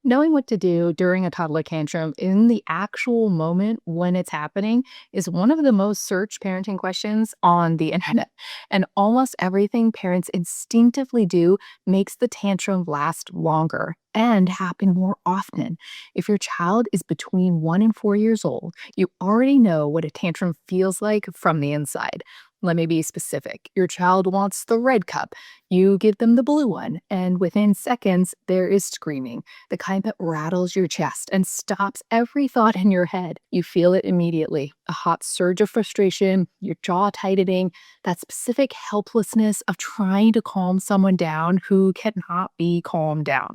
Knowing what to do during a toddler tantrum in the actual moment when it's happening is one of the most searched parenting questions on the internet. And almost everything parents instinctively do makes the tantrum last longer and happen more often. If your child is between 1 and 4 years old, you already know what a tantrum feels like from the inside. Let me be specific. Your child wants the red cup. You give them the blue one, and within seconds, there is screaming, the kind that rattles your chest and stops every thought in your head. You feel it immediately, a hot surge of frustration, your jaw tightening, that specific helplessness of trying to calm someone down who cannot be calmed down.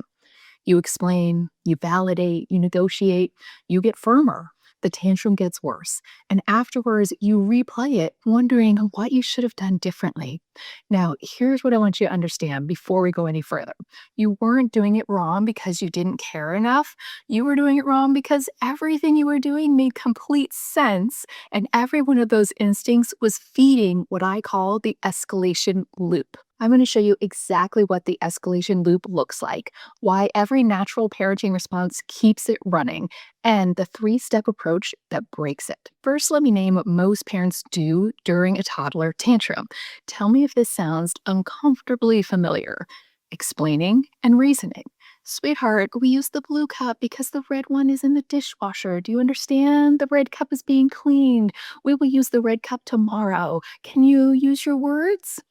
You explain, you validate, you negotiate, you get firmer. The tantrum gets worse. And afterwards, you replay it, wondering what you should have done differently. Now, here's what I want you to understand before we go any further. You weren't doing it wrong because you didn't care enough. You were doing it wrong because everything you were doing made complete sense. And every one of those instincts was feeding what I call the escalation loop. I'm going to show you exactly what the escalation loop looks like, why every natural parenting response keeps it running, and the three-step approach that breaks it. First, let me name what most parents do during a toddler tantrum. Tell me if this sounds uncomfortably familiar. Explaining and reasoning. Sweetheart, we use the blue cup because the red one is in the dishwasher. Do you understand? The red cup is being cleaned. We will use the red cup tomorrow. Can you use your words?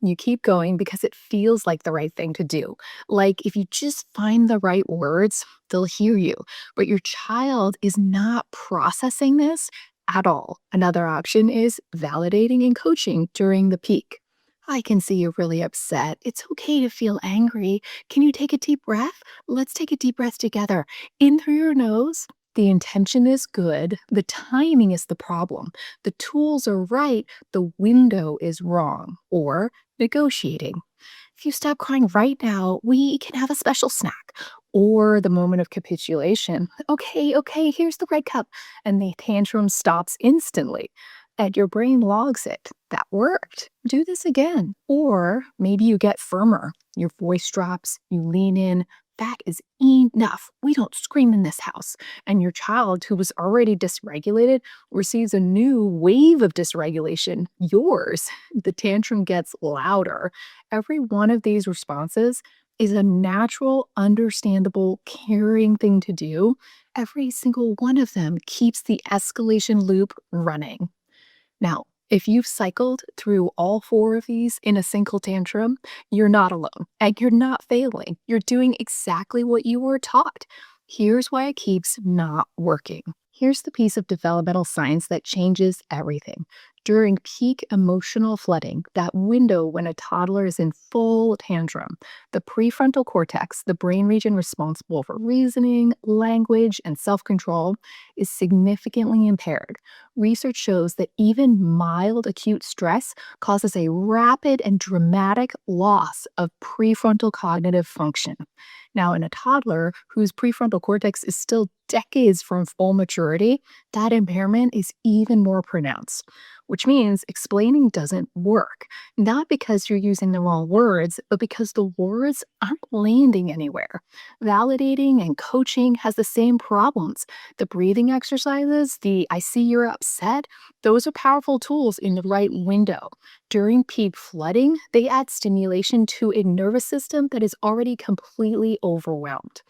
You keep going because it feels like the right thing to do. Like if you just find the right words, they'll hear you. But your child is not processing this at all. Another option is validating and coaching during the peak. I can see you're really upset. It's okay to feel angry. Can you take a deep breath? Let's take a deep breath together. In through your nose. The intention is good. The timing is the problem. The tools are right. The window is wrong. Or negotiating. If you stop crying right now, we can have a special snack. Or the moment of capitulation. Okay, here's the red cup. And the tantrum stops instantly. And your brain logs it. That worked. Do this again. Or maybe you get firmer. Your voice drops, you lean in. That is enough. We don't scream in this house. And your child, who was already dysregulated, receives a new wave of dysregulation, yours. The tantrum gets louder. Every one of these responses is a natural, understandable, caring thing to do. Every single one of them keeps the escalation loop running. Now, if you've cycled through all four of these in a single tantrum, you're not alone and you're not failing. You're doing exactly what you were taught. Here's why it keeps not working. Here's the piece of developmental science that changes everything. During peak emotional flooding, that window when a toddler is in full tantrum, the prefrontal cortex, the brain region responsible for reasoning, language, and self-control, is significantly impaired. Research shows that even mild acute stress causes a rapid and dramatic loss of prefrontal cognitive function. Now, in a toddler whose prefrontal cortex is still decades from full maturity, that impairment is even more pronounced, which means explaining doesn't work. Not because you're using the wrong words, but because the words aren't landing anywhere. Validating and coaching has the same problems. The breathing exercises, the I see you're upset, those are powerful tools in the right window. During peak flooding, they add stimulation to a nervous system that is already completely overwhelmed.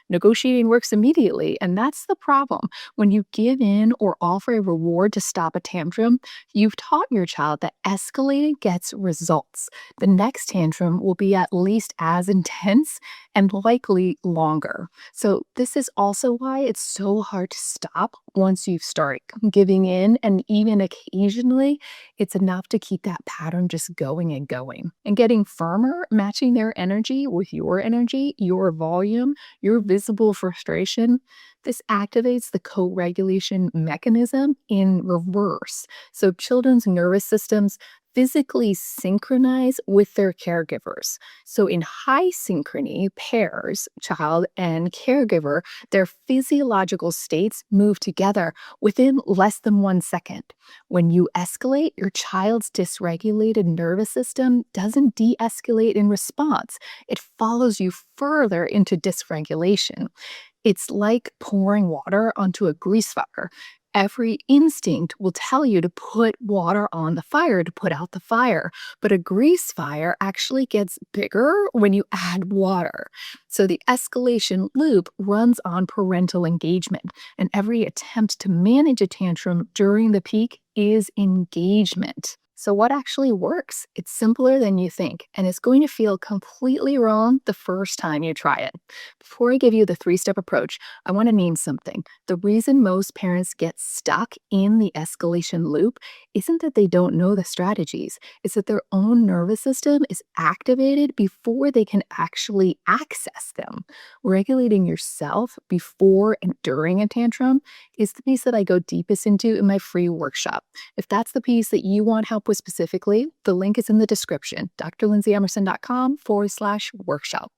Negotiating works immediately, and that's the problem. When you give in or offer a reward to stop a tantrum, you've taught your child that escalating gets results. The next tantrum will be at least as intense and likely longer. So, this is also why it's so hard to stop once you've started giving in, and even occasionally, it's enough to keep that pattern just going and going. And getting firmer, matching their energy with your energy, your volume, your visible frustration, this activates the co-regulation mechanism in reverse. So children's nervous systems physically synchronize with their caregivers. So, in high synchrony pairs, child and caregiver, their physiological states move together within less than 1 second. When you escalate, your child's dysregulated nervous system doesn't de escalate in response, it follows you further into dysregulation. It's like pouring water onto a grease fire. Every instinct will tell you to put water on the fire to put out the fire, but a grease fire actually gets bigger when you add water. So the escalation loop runs on parental engagement, and every attempt to manage a tantrum during the peak is engagement. So, what actually works? It's simpler than you think, and it's going to feel completely wrong the first time you try it. Before I give you the 3 step approach, I want to name something. The reason most parents get stuck in the escalation loop isn't that they don't know the strategies, it's that their own nervous system is activated before they can actually access them. Regulating yourself before and during a tantrum is the piece that I go deepest into in my free workshop. If that's the piece that you want help with specifically, the link is in the description, drlindsayemmerson.com/workshop.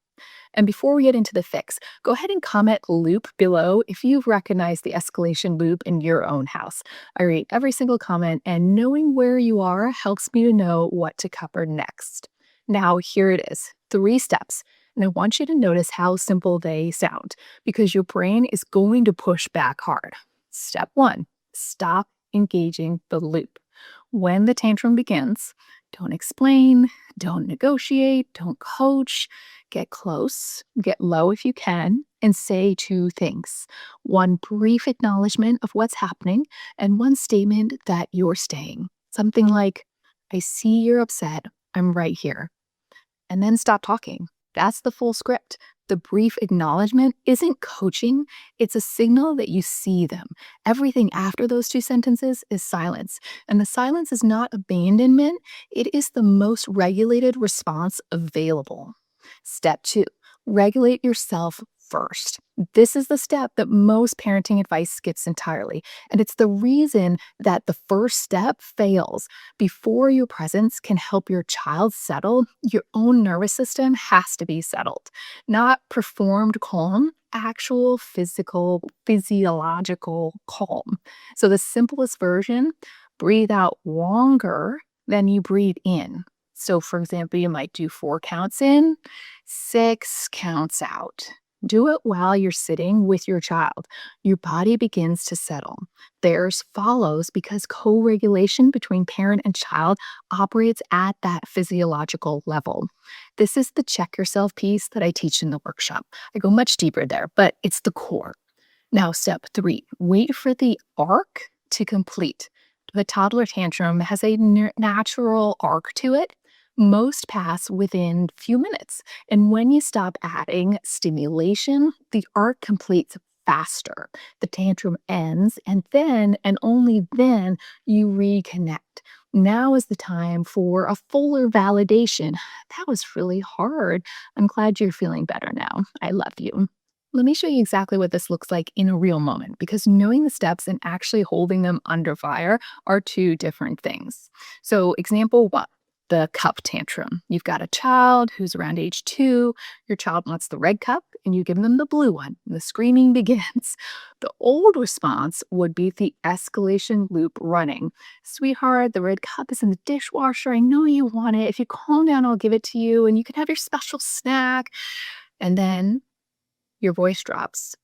And before we get into the fix, go ahead and comment loop below if you've recognized the escalation loop in your own house. I read every single comment, and knowing where you are helps me to know what to cover next. Now, here it is 3 steps. And I want you to notice how simple they sound because your brain is going to push back hard. Step 1, stop engaging the loop. When the tantrum begins, don't explain, don't negotiate, don't coach. Get close, get low if you can, and say 2 things. One brief acknowledgement of what's happening, and one statement that you're staying. Something like, I see you're upset, I'm right here. And then stop talking. That's the full script. The brief acknowledgement isn't coaching, it's a signal that you see them. Everything after those 2 sentences is silence. And the silence is not abandonment, it is the most regulated response available. Step 2, regulate yourself first. This is the step that most parenting advice skips entirely. And it's the reason that the first step fails. Before your presence can help your child settle, your own nervous system has to be settled. Not performed calm, actual physiological calm. So the simplest version, breathe out longer than you breathe in. So, for example, you might do 4 counts in, 6 counts out. Do it while you're sitting with your child. Your body begins to settle. Theirs follows because co regulation between parent and child operates at that physiological level. This is the check yourself piece that I teach in the workshop. I go much deeper there, but it's the core. Now, step 3, wait for the arc to complete. The toddler tantrum has a natural arc to it. Most pass within few minutes. And when you stop adding stimulation, the arc completes faster. The tantrum ends, and then, and only then, you reconnect. Now is the time for a fuller validation. That was really hard. I'm glad you're feeling better now. I love you. Let me show you exactly what this looks like in a real moment because knowing the steps and actually holding them under fire are 2 different things. So, example 1, the cup tantrum. You've got a child who's around age 2. Your child wants the red cup and you give them the blue one. And the screaming begins. The old response would be the escalation loop running. Sweetheart, the red cup is in the dishwasher. I know you want it. If you calm down, I'll give it to you and you can have your special snack. And then your voice drops.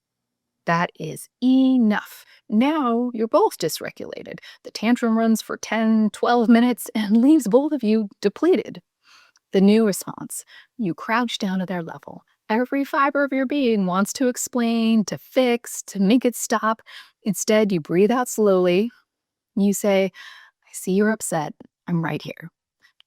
That is enough. Now you're both dysregulated. The tantrum runs for 10, 12 minutes and leaves both of you depleted. The new response, you crouch down to their level. Every fiber of your being wants to explain, to fix, to make it stop. Instead, you breathe out slowly. You say, I see you're upset. I'm right here.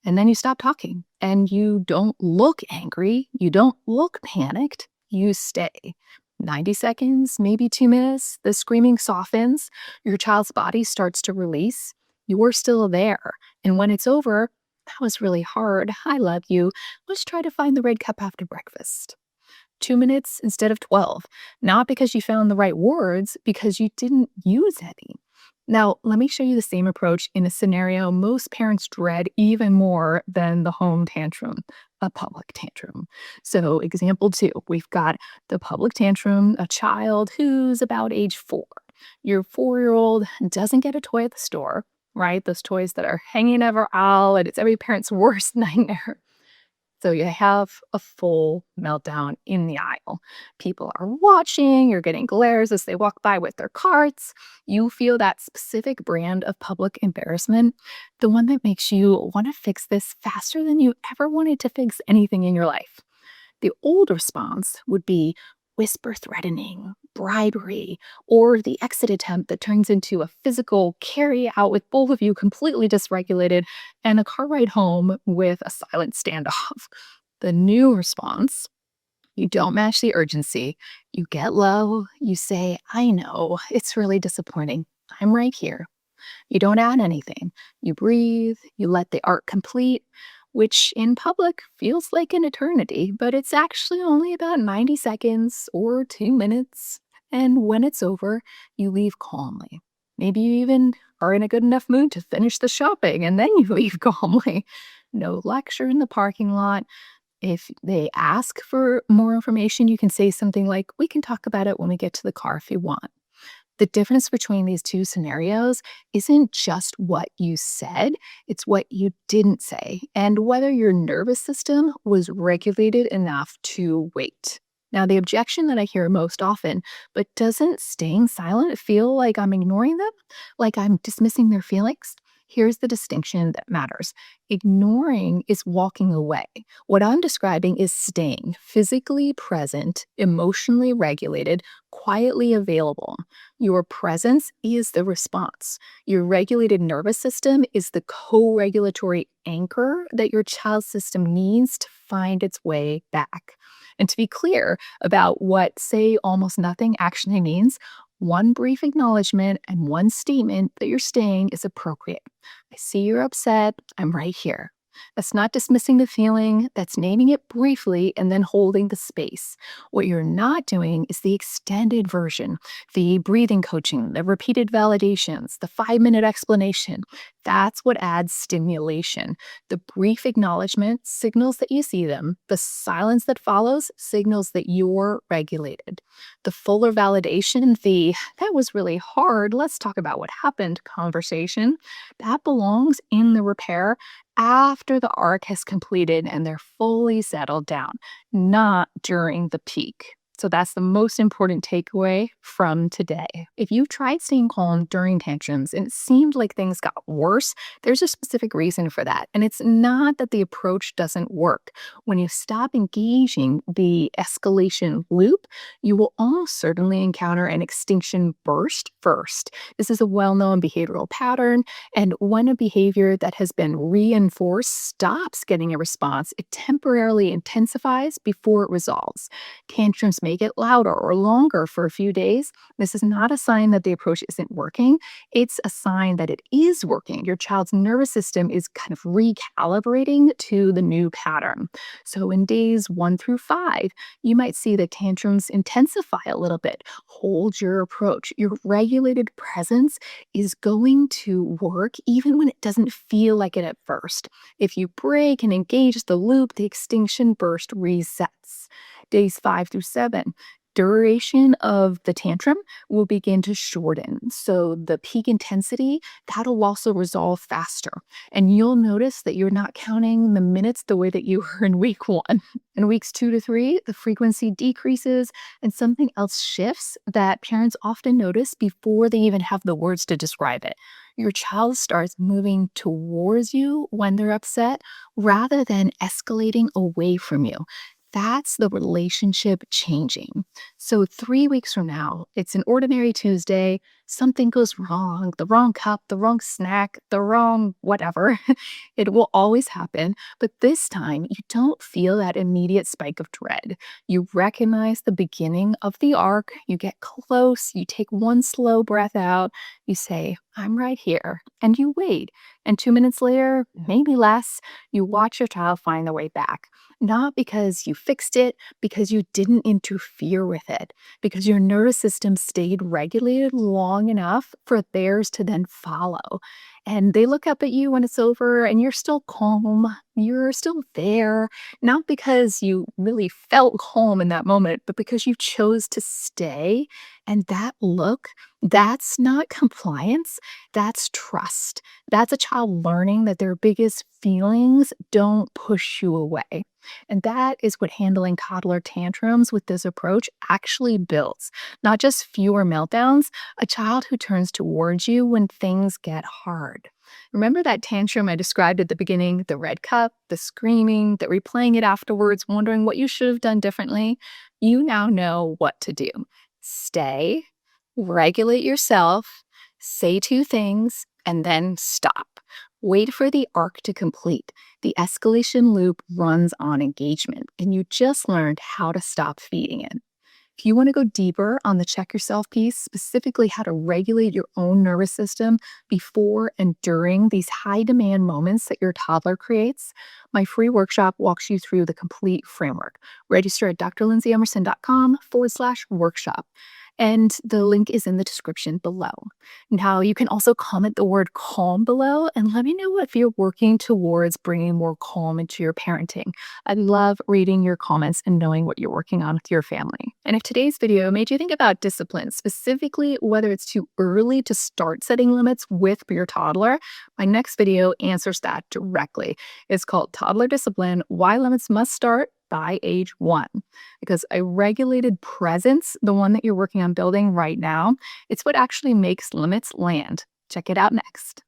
And then you stop talking and you don't look angry. You don't look panicked. You stay. 90 seconds, maybe 2 minutes, the screaming softens, your child's body starts to release. You're still there. And when it's over, that was really hard. I love you. Let's try to find the red cup after breakfast. 2 minutes instead of 12. Not because you found the right words, because you didn't use any. Now, let me show you the same approach in a scenario most parents dread even more than the home tantrum, a public tantrum. So, example two, we've got the public tantrum, a child who's about age 4. Your 4-year-old doesn't get a toy at the store, right? Those toys that are hanging over aisle, and it's every parent's worst nightmare. So you have a full meltdown in the aisle. People are watching, you're getting glares as they walk by with their carts. You feel that specific brand of public embarrassment, the one that makes you want to fix this faster than you ever wanted to fix anything in your life. The old response would be whisper threatening, bribery, or the exit attempt that turns into a physical carry out with both of you completely dysregulated and a car ride home with a silent standoff. The new response, you don't match the urgency. You get low. You say, I know, it's really disappointing. I'm right here. You don't add anything. You breathe, you let the art complete, which in public feels like an eternity, but it's actually only about 90 seconds or 2 minutes. And when it's over, you leave calmly. Maybe you even are in a good enough mood to finish the shopping and then you leave calmly. No lecture in the parking lot. If they ask for more information, you can say something like, we can talk about it when we get to the car if you want. The difference between these two scenarios isn't just what you said, it's what you didn't say and whether your nervous system was regulated enough to wait. Now, the objection that I hear most often, but doesn't staying silent feel like I'm ignoring them, like I'm dismissing their feelings? Here's the distinction that matters. Ignoring is walking away. What I'm describing is staying physically present, emotionally regulated, quietly available. Your presence is the response. Your regulated nervous system is the co regulatory anchor that your child's system needs to find its way back. And to be clear about what say almost nothing actually means, one brief acknowledgement and one statement that you're staying is appropriate. I see you're upset. I'm right here. That's not dismissing the feeling, that's naming it briefly and then holding the space. What you're not doing is the extended version, the breathing coaching, the repeated validations, the 5-minute explanation. That's what adds stimulation. The brief acknowledgement signals that you see them. The silence that follows signals that you're regulated. The fuller validation, the that was really hard, let's talk about what happened conversation, that belongs in the repair after the arc has completed and they're fully settled down, not during the peak. So that's the most important takeaway from today. If you tried staying calm during tantrums and it seemed like things got worse, there's a specific reason for that. And it's not that the approach doesn't work. When you stop engaging the escalation loop, you will almost certainly encounter an extinction burst first. This is a well known behavioral pattern. And when a behavior that has been reinforced stops getting a response, it temporarily intensifies before it resolves. Tantrums make it louder or longer for a few days. This is not a sign that the approach isn't working. It's a sign that it is working. Your child's nervous system is kind of recalibrating to the new pattern. So in days 1 through 5, you might see the tantrums intensify a little bit. Hold your approach. Your regulated presence is going to work even when it doesn't feel like it at first. If you break and engage the loop, the extinction burst resets. Days 5 through 7, duration of the tantrum will begin to shorten. So the peak intensity, that'll also resolve faster. And you'll notice that you're not counting the minutes the way that you were in week 1. In weeks 2 to 3, the frequency decreases and something else shifts that parents often notice before they even have the words to describe it. Your child starts moving towards you when they're upset rather than escalating away from you. That's the relationship changing. So 3 weeks from now, it's an ordinary Tuesday, something goes wrong, the wrong cup, the wrong snack, the wrong whatever. It will always happen. But this time, you don't feel that immediate spike of dread. You recognize the beginning of the arc, you get close, you take one slow breath out, you say, I'm right here, and you wait. And 2 minutes later, maybe less, you watch your child find their way back. Not because you fixed it, because you didn't interfere with it, because your nervous system stayed regulated long long enough for theirs to then follow. And they look up at you when it's over and you're still calm. You're still there, not because you really felt calm in that moment, but because you chose to stay. And that look, that's not compliance, that's trust. That's a child learning that their biggest feelings don't push you away. And that is what handling toddler tantrums with this approach actually builds. Not just fewer meltdowns, a child who turns towards you when things get hard. Remember that tantrum I described at the beginning? The red cup, the screaming, the replaying it afterwards, wondering what you should have done differently? You now know what to do. Stay, regulate yourself, say two things, and then stop. Wait for the arc to complete. The escalation loop runs on engagement, and you just learned how to stop feeding it. If you want to go deeper on the check yourself piece, specifically how to regulate your own nervous system before and during these high demand moments that your toddler creates, my free workshop walks you through the complete framework. Register at drlindsayemmerson.com/workshop. And the link is in the description below. Now, you can also comment the word calm below and let me know if you're working towards bringing more calm into your parenting. I love reading your comments and knowing what you're working on with your family. And if today's video made you think about discipline, specifically whether it's too early to start setting limits with your toddler, my next video answers that directly. It's called Toddler Discipline: Why Limits Must Start by Age 1. Because a regulated presence, the one that you're working on building right now, it's what actually makes limits land. Check it out next.